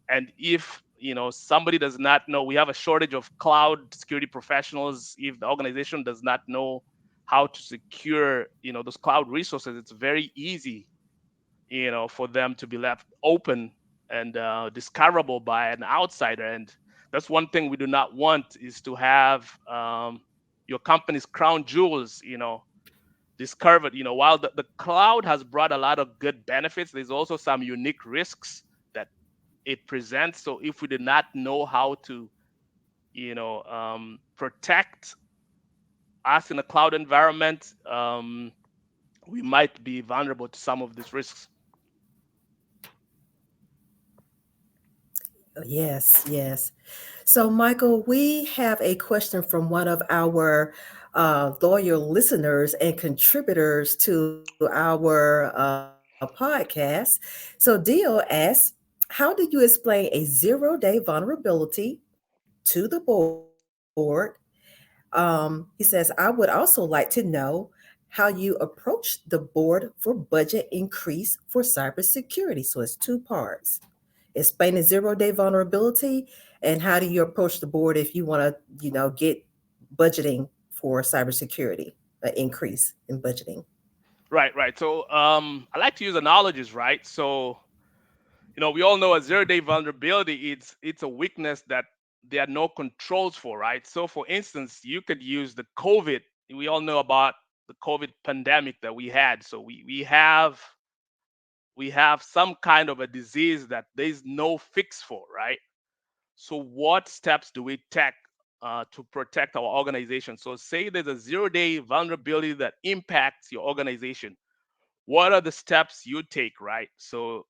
And if somebody does not know, we have a shortage of cloud security professionals. If the organization does not know how to secure those cloud resources, it's very easy for them to be left open and discoverable by an outsider. And that's one thing we do not want, is to have your company's crown jewels discovered. While the cloud has brought a lot of good benefits, there's also some unique risks that it presents. So if we did not know how to protect us in a cloud environment, we might be vulnerable to some of these risks. Yes, yes. So, Michael, we have a question from one of our loyal listeners and contributors to our podcast. So, Dio asks, how do you explain a 0-day vulnerability to the board? He says, I would also like to know how you approach the board for budget increase for cybersecurity. So, it's two parts: explain a 0-day vulnerability, and how do you approach the board if you want to get budgeting for cybersecurity, an increase in budgeting. Right, right. So I like to use analogies, right? So we all know a zero-day vulnerability. It's a weakness that there are no controls for, right? So for instance, you could use the COVID. We all know about the COVID pandemic that we had. So we have some kind of a disease that there's no fix for, right? So what steps do we take to protect our organization? So say there's a zero-day vulnerability that impacts your organization. What are the steps you take, right? So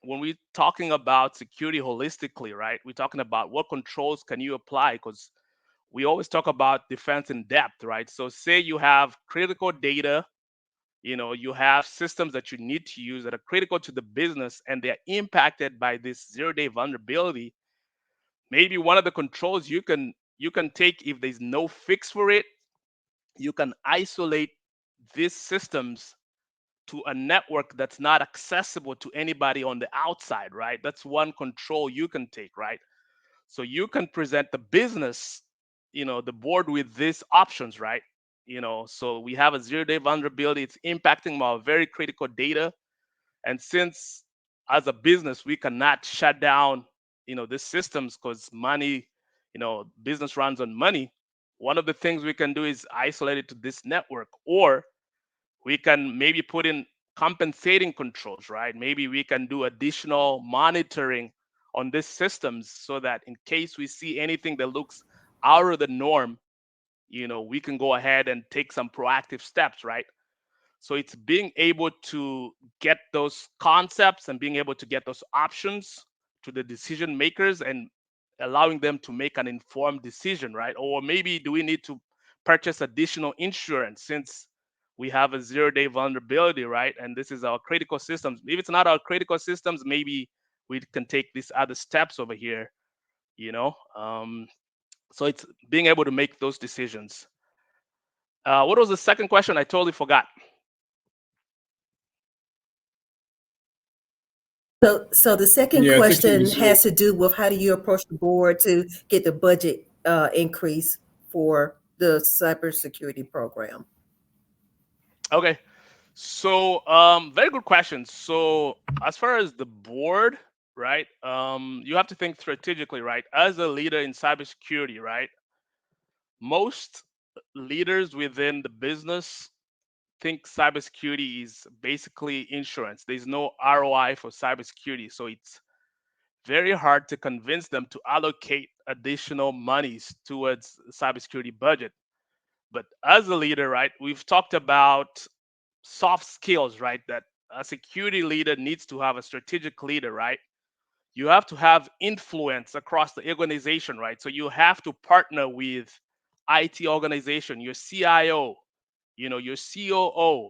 when we're talking about security holistically, right, we're talking about what controls can you apply, because we always talk about defense in depth, right? So say you have critical data, you have systems that you need to use that are critical to the business and they're impacted by this zero-day vulnerability. Maybe one of the controls you can take, if there's no fix for it, you can isolate these systems to a network that's not accessible to anybody on the outside, right? That's one control you can take, right? So you can present the business, the board, with these options, right? So we have a zero-day vulnerability. It's impacting our very critical data. And since as a business, we cannot shut down, these systems, because money, business runs on money. One of the things we can do is isolate it to this network, or we can maybe put in compensating controls, right? Maybe we can do additional monitoring on these systems so that in case we see anything that looks out of the norm, we can go ahead and take some proactive steps, right? So it's being able to get those concepts and being able to get those options to the decision makers and allowing them to make an informed decision, right? Or maybe do we need to purchase additional insurance since we have a zero-day vulnerability, right? And this is our critical systems. If it's not our critical systems, maybe we can take these other steps over here, you know? So it's being able to make those decisions. What was the second question? I totally forgot. So the second Yeah, I think he question was. has to do with how do you approach the board to get the budget increase for the cybersecurity program? Okay. So, very good question. So, as far as the board, right, you have to think strategically, right? As a leader in cybersecurity, right, most leaders within the business think cybersecurity is basically insurance. There's no ROI for cybersecurity, so it's very hard to convince them to allocate additional monies towards cybersecurity budget. But as a leader, right, we've talked about soft skills, right? That a security leader needs to have, a strategic leader, right? You have to have influence across the organization, right? So you have to partner with IT organization, your CIO, your COO,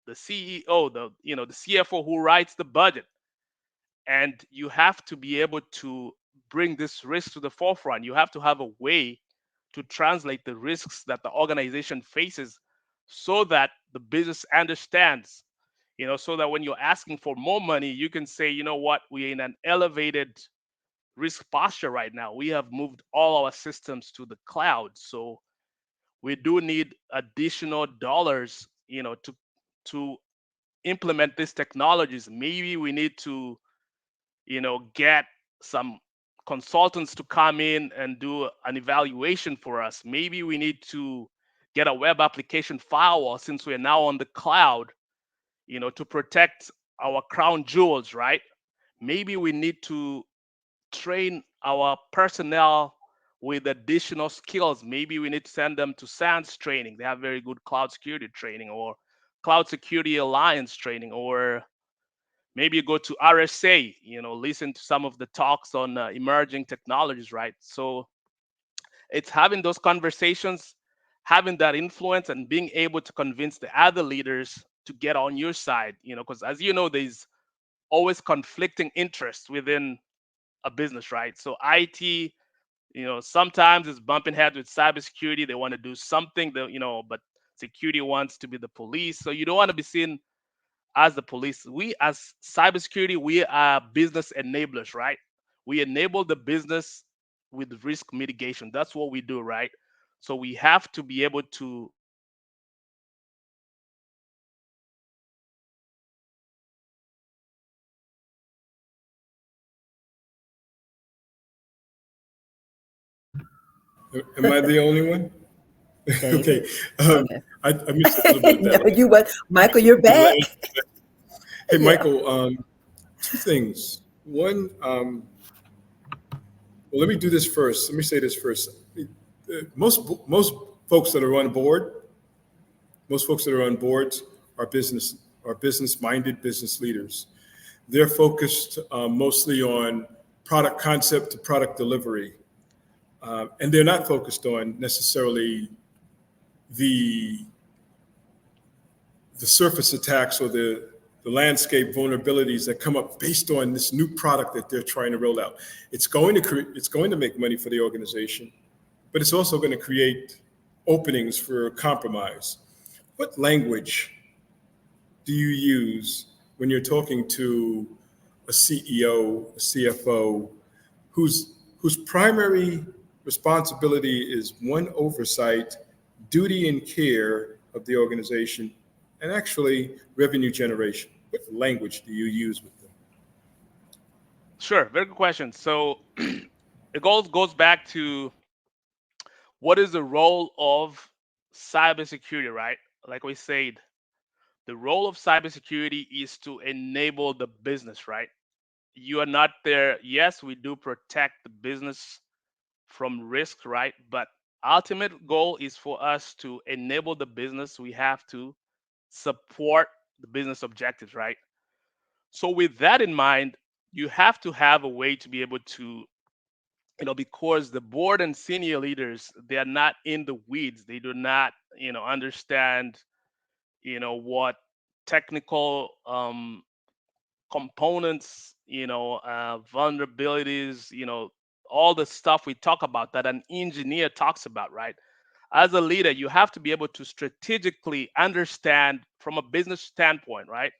the CEO, the CFO who writes the budget. And you have to be able to bring this risk to the forefront. You have to have a way to translate the risks that the organization faces so that the business understands, so that when you're asking for more money, you can say, you know what, we're in an elevated risk posture right now. We have moved all our systems to the cloud. So we do need additional dollars, to implement these technologies. Maybe we need to, get some consultants to come in and do an evaluation for us. Maybe we need to get a web application firewall since we're now on the cloud, to protect our crown jewels, right? Maybe we need to train our personnel with additional skills. Maybe we need to send them to SANS training. They have very good cloud security training, or Cloud Security Alliance training, or maybe you go to RSA, listen to some of the talks on emerging technologies, right? So it's having those conversations, having that influence, and being able to convince the other leaders to get on your side, because as you know, there's always conflicting interests within a business, right? So IT, sometimes it's bumping heads with cybersecurity. They want to do something that, but security wants to be the police. So you don't want to be seen as the police. We, as cybersecurity, we are business enablers, right? We enable the business with risk mitigation. That's what we do, right? So we have to be able to Am I the only one? Okay. David. Um, Okay. I missed a little bit of No, that you what? Michael, you're back. last. Hey, Yeah. Michael, two things. One, well, let me do this first. Let me say this first. Most folks that are on board, most folks that are on boards are business minded business leaders. They're focused mostly on product concept to product delivery, and they're not focused on necessarily the the surface attacks or the landscape vulnerabilities that come up based on this new product that they're trying to roll out. It's going to make money for the organization, but it's also going to create openings for compromise. What language do you use when you're talking to a CEO, a CFO, whose primary responsibility is one, oversight, duty and care of the organization, and actually revenue generation? What language do you use with them? Sure, very good question. So it goes back to what is the role of cybersecurity, right? Like we said, the role of cybersecurity is to enable the business, right? You are not there. Yes, we do protect the business from risk, right? But ultimate goal is for us to enable the business. We have to support the business objectives, right? So with that in mind, you have to have a way to be able to, because the board and senior leaders, they are not in the weeds. They do not, understand, what technical components, vulnerabilities, all the stuff we talk about that an engineer talks about, right? As a leader, you have to be able to strategically understand from a business standpoint, right?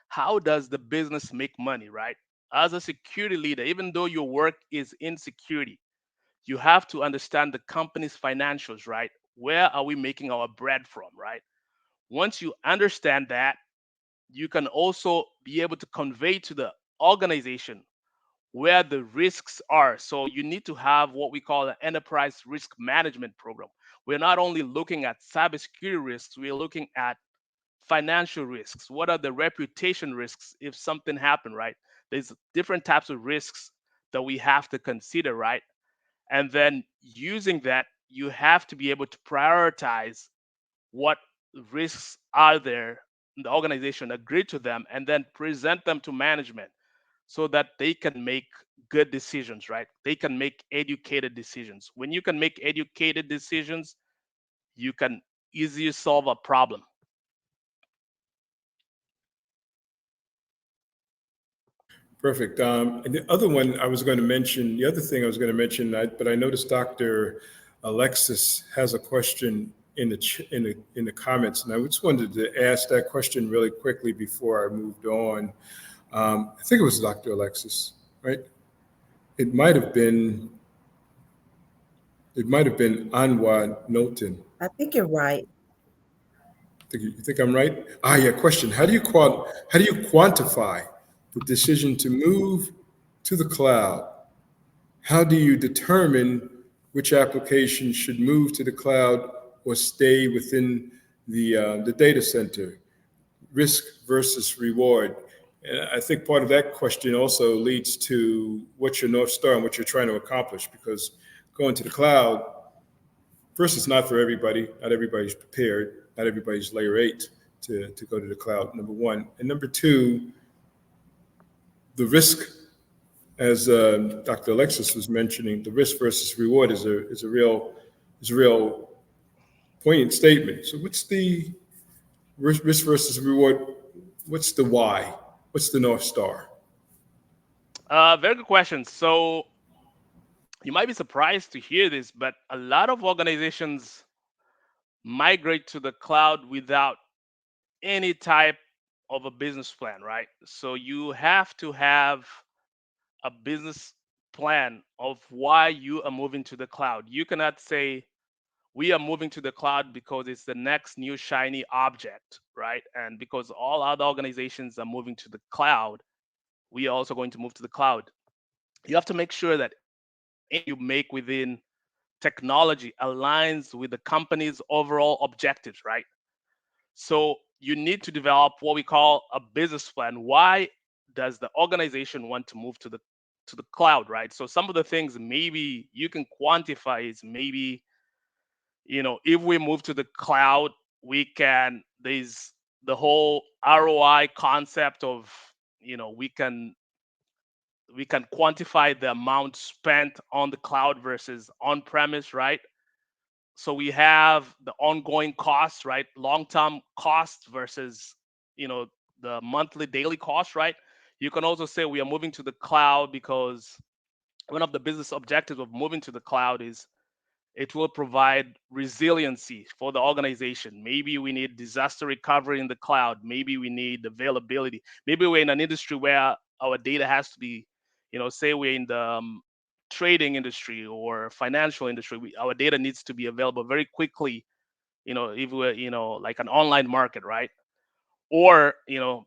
How does the business make money, right? As a security leader, even though your work is in security, you have to understand the company's financials, right? Where are we making our bread from, right? Once you understand that, you can also be able to convey to the organization where the risks are. So you need to have what we call an enterprise risk management program. We're not only looking at cybersecurity risks, we're looking at financial risks. What are the reputation risks if something happened, right? There's different types of risks that we have to consider, right? And then using that, you have to be able to prioritize what risks are there in the organization, agree to them, and then present them to management so that they can make good decisions, right? They can make educated decisions. When you can make educated decisions, you can easily solve a problem. Perfect. And the other one I was going to mention, the other thing I was going to mention, but I noticed Dr. Alexis has a question in the comments, and I just wanted to ask that question really quickly before I moved on. I think it was Dr. Alexis, right? It might have been it might have been Anwar Noten. I think you're right. You think I'm right? Yeah. Question: how do you quantify the decision to move to the cloud? How do you determine which application should move to the cloud or stay within the data center? Risk versus reward. And I think part of that question also leads to what's your North Star and what you're trying to accomplish, because going to the cloud, first, it's not for everybody. Not everybody's prepared. Not everybody's layer eight to go to the cloud, number one. And number two, the risk, as Dr. Alexis was mentioning, the risk versus reward is a real poignant statement. So what's the risk versus reward? What's the why? What's the North Star? Very good question. So you might be surprised to hear this, but a lot of organizations migrate to the cloud without any type of a business plan, right? So you have to have a business plan of why you are moving to the cloud. You cannot say, we are moving to the cloud because it's the next new shiny object, right? And because all other organizations are moving to the cloud, we are also going to move to the cloud. You have to make sure that you make within technology aligns with the company's overall objectives, right? So you need to develop what we call a business plan. Why does the organization want to move to the cloud, right? So some of the things maybe you can quantify is maybe, if we move to the cloud, we can there's the whole ROI concept of, we can quantify the amount spent on the cloud versus on premise, right? So we have the ongoing costs, right? Long-term costs versus, you know, the monthly daily cost, right? You can also say we are moving to the cloud because one of the business objectives of moving to the cloud is it will provide resiliency for the organization. Maybe we need disaster recovery in the cloud. Maybe we need availability. Maybe we're in an industry where our data has to be, say we're in the trading industry or financial industry. Our data needs to be available very quickly. If we're, like an online market, right? Or,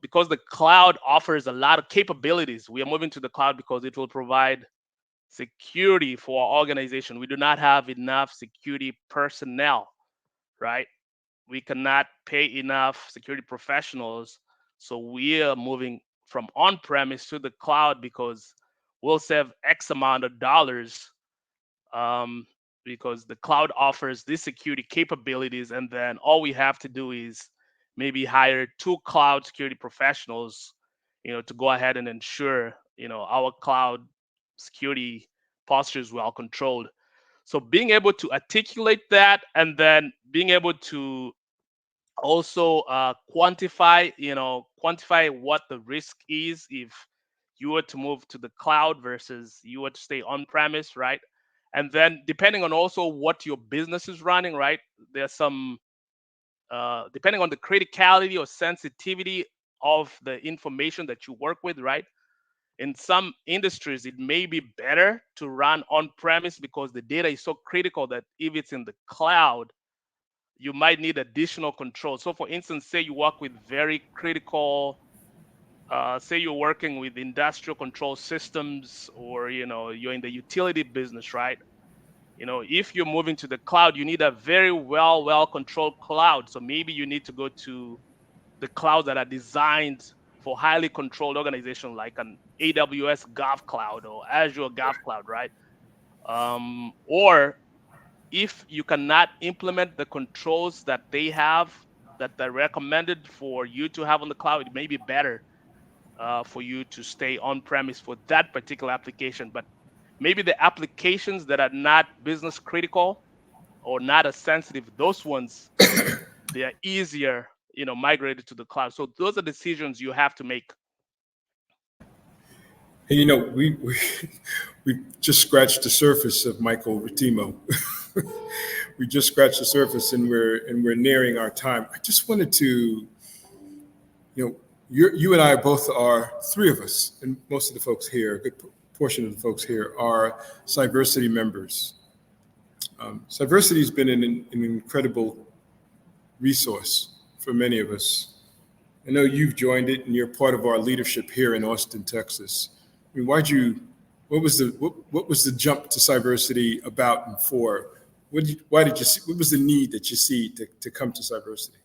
because the cloud offers a lot of capabilities, we are moving to the cloud because it will provide security for our organization. We do not have enough security personnel, right? We cannot pay enough security professionals. So we are moving from on premise to the cloud because we'll save X amount of dollars, um, because the cloud offers these security capabilities. And then all we have to do is maybe hire two cloud security professionals, to go ahead and ensure, our cloud security posture is well controlled. So being able to articulate that and then being able to also quantify what the risk is if you were to move to the cloud versus you were to stay on premise, right? And then depending on also what your business is running, right? There's some depending on the criticality or sensitivity of the information that you work with, right? In some industries it may be better to run on premise because the data is so critical that if it's in the cloud you might need additional control. So for instance, say you work with very critical, say you're working with industrial control systems, or you're in the utility business, right? If you're moving to the cloud, you need a very well controlled cloud. So maybe you need to go to the clouds that are designed for highly controlled organization like an AWS Gov Cloud or Azure Gov Cloud, right? Or if you cannot implement the controls that they have that are recommended for you to have on the cloud, it may be better for you to stay on premise for that particular application. But maybe the applications that are not business critical or not as sensitive, those ones, they are easier, migrated to the cloud. So those are decisions you have to make. And we we just scratched the surface of Michael Ratemo. We just scratched the surface, and we're nearing our time. I just wanted to, you and I both are three of us, and most of the folks here, a good portion of the folks here are Cyversity members. Cyversity has been an incredible resource for many of us. I know you've joined it, and you're part of our leadership here in Austin, Texas. I mean, what was the jump to Cyversity about and for? Why did you see? What was the need that you see to come to Cyversity?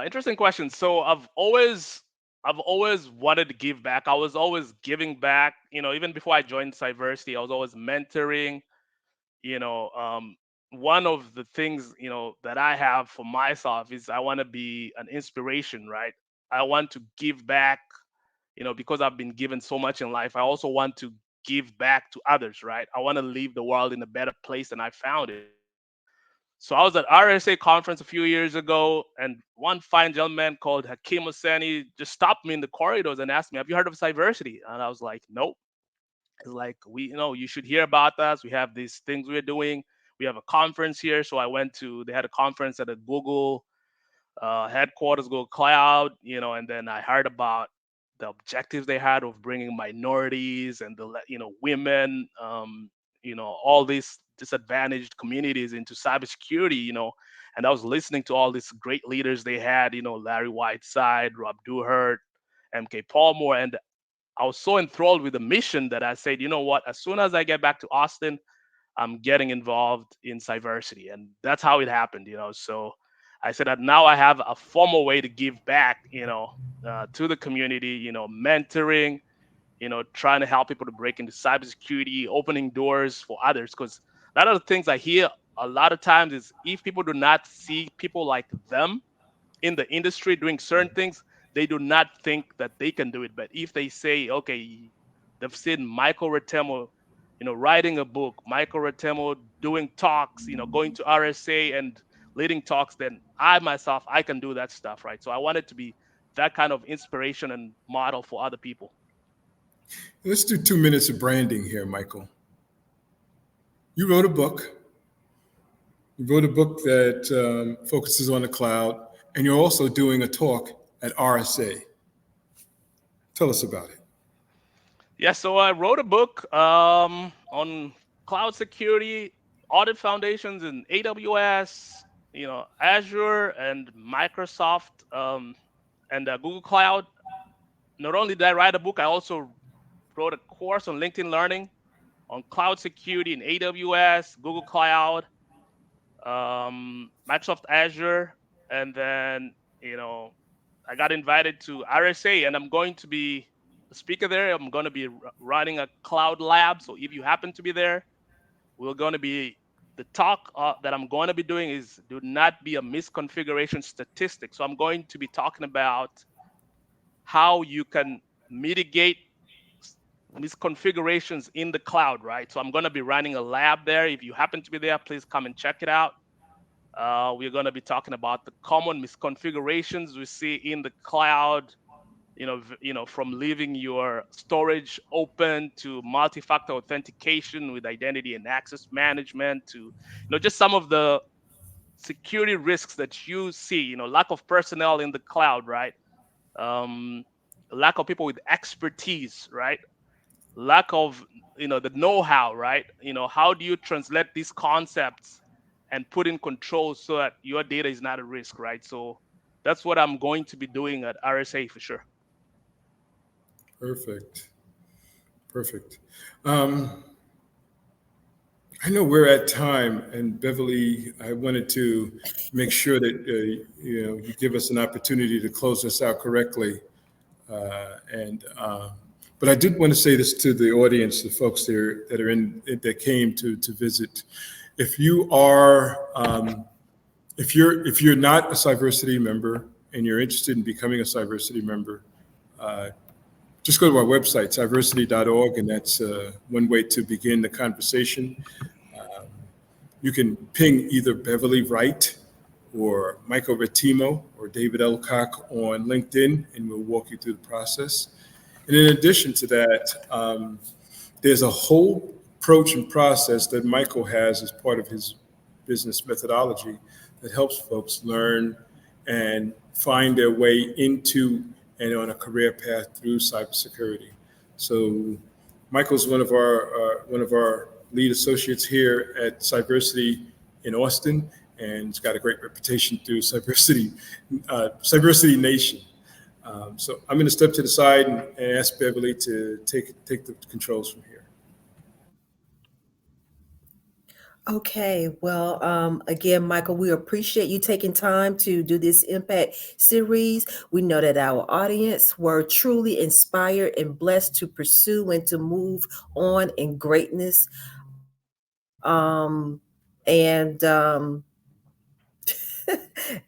Interesting question. So I've always wanted to give back. I was always giving back. Even before I joined Cyversity, I was always mentoring. You know, one of the things that I have for myself is I want to be an inspiration, right? I want to give back. Because I've been given so much in life, I also want to give back to others, right? I want to leave the world in a better place than I found it. So I was at RSA conference a few years ago, and one fine gentleman called Hakim Hosseini just stopped me in the corridors and asked me, "Have you heard of Cyversity?" And I was like, "Nope." It's like, you should hear about us. We have these things we're doing. We have a conference here. So I went to. They had a conference at a Google headquarters, Google Cloud, and then I heard about the objectives they had of bringing minorities and women, all these disadvantaged communities into cybersecurity, and I was listening to all these great leaders they had, Larry Whiteside, Rob Duhart, MK Palmore, and I was so enthralled with the mission that I said, you know what, as soon as I get back to Austin, I'm getting involved in Cyversity, and that's how it happened. So I said that now I have a formal way to give back, to the community, mentoring, trying to help people to break into cybersecurity, opening doors for others. Because a lot of the things I hear a lot of times is if people do not see people like them in the industry doing certain things, they do not think that they can do it. But if they say, okay, they've seen Michael Ratemo, writing a book, Michael Ratemo doing talks, going to RSA and leading talks, then I myself, I can do that stuff, right? So I wanted to be that kind of inspiration and model for other people. Let's do 2 minutes of branding here, Michael. You wrote a book. You wrote a book that focuses on the cloud, and you're also doing a talk at RSA. Tell us about it. Yeah, so I wrote a book on cloud security, audit foundations in AWS, Azure and Microsoft, and Google Cloud. Not only did I write a book, I also wrote a course on LinkedIn Learning on cloud security in AWS, Google Cloud, Microsoft Azure, and then I got invited to RSA, and I'm going to be a speaker there. I'm going to be running a cloud lab. So if you happen to be there, we're going to be the talk that I'm going to be doing is do not be a misconfiguration statistic. So I'm going to be talking about how you can mitigate misconfigurations in the cloud, right? So I'm going to be running a lab there. If you happen to be there, please come and check it out. We're going to be talking about the common misconfigurations we see in the cloud, from leaving your storage open to multi-factor authentication with identity and access management to, just some of the security risks that you see, lack of personnel in the cloud, right? Lack of people with expertise, right? Lack of, the know-how, right? How do you translate these concepts and put in control so that your data is not at risk, right? So that's what I'm going to be doing at RSA for sure. Perfect. Perfect. I know we're at time, and Beverly, I wanted to make sure that you give us an opportunity to close this out correctly. But I did want to say this to the audience, the folks there that came to visit. If you are, if you're not a Cyversity member and you're interested in becoming a Cyversity member, just go to our website, cyversity.org, and that's one way to begin the conversation. You can ping either Beverly Wright or Michael Ratemo or David Elcock on LinkedIn, and we'll walk you through the process. And in addition to that, there's a whole approach and process that Michael has as part of his business methodology that helps folks learn and find their way into and on a career path through cybersecurity. So Michael's one of our lead associates here at Cyversity in Austin, and he's got a great reputation through Cyversity Nation. So I'm going to step to the side and ask Beverly to take the controls from here. Okay, well, again, Michael, we appreciate you taking time to do this Impact series. We know that our audience were truly inspired and blessed to pursue and to move on in greatness. And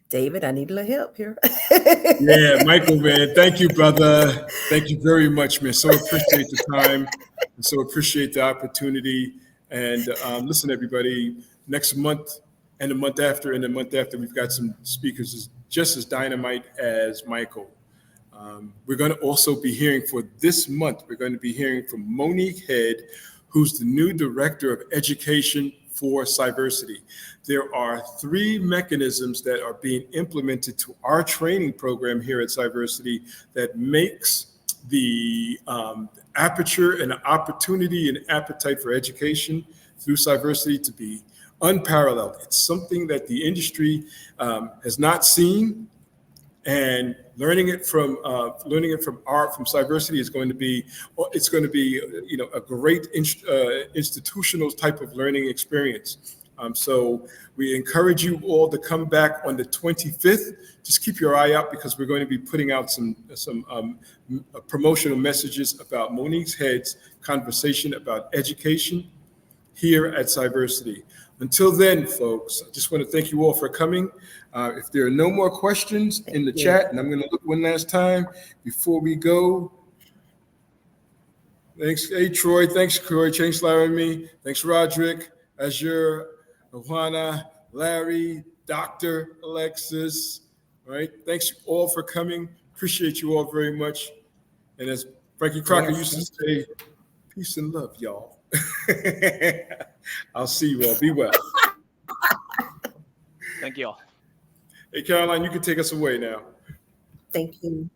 David, I need a little help here. Yeah, Michael, man, thank you, brother. Thank you very much, man. So appreciate the time and so appreciate the opportunity. And listen, everybody, next month and the month after and the month after, we've got some speakers just as dynamite as Michael. We're going to also be hearing for this month, we're going to be hearing from Monique Head, who's the new Director of Education for Cyversity. There are 3 mechanisms that are being implemented to our training program here at Cyversity that makes the aperture and opportunity and appetite for education through Cyversity to be unparalleled. It's something that the industry has not seen And learning it from Cyversity is going to be, a great institutional type of learning experience. So we encourage you all to come back on the 25th. Just keep your eye out, because we're going to be putting out some promotional messages about Monique's Head's conversation about education here at Cyversity. Until then, folks, I just want to thank you all for coming. If there are no more questions in the chat, and I'm going to look one last time before we go. Thanks, hey Troy. Thanks, Troy. Thanks, Larry and me. Thanks, Roderick, Azure, Juana, Larry, Dr. Alexis. All right. Thanks all for coming. Appreciate you all very much. And as Frankie Crocker used to say, peace and love, y'all. I'll see you all. Be well. Thank you all. Hey, Caroline, you can take us away now. Thank you.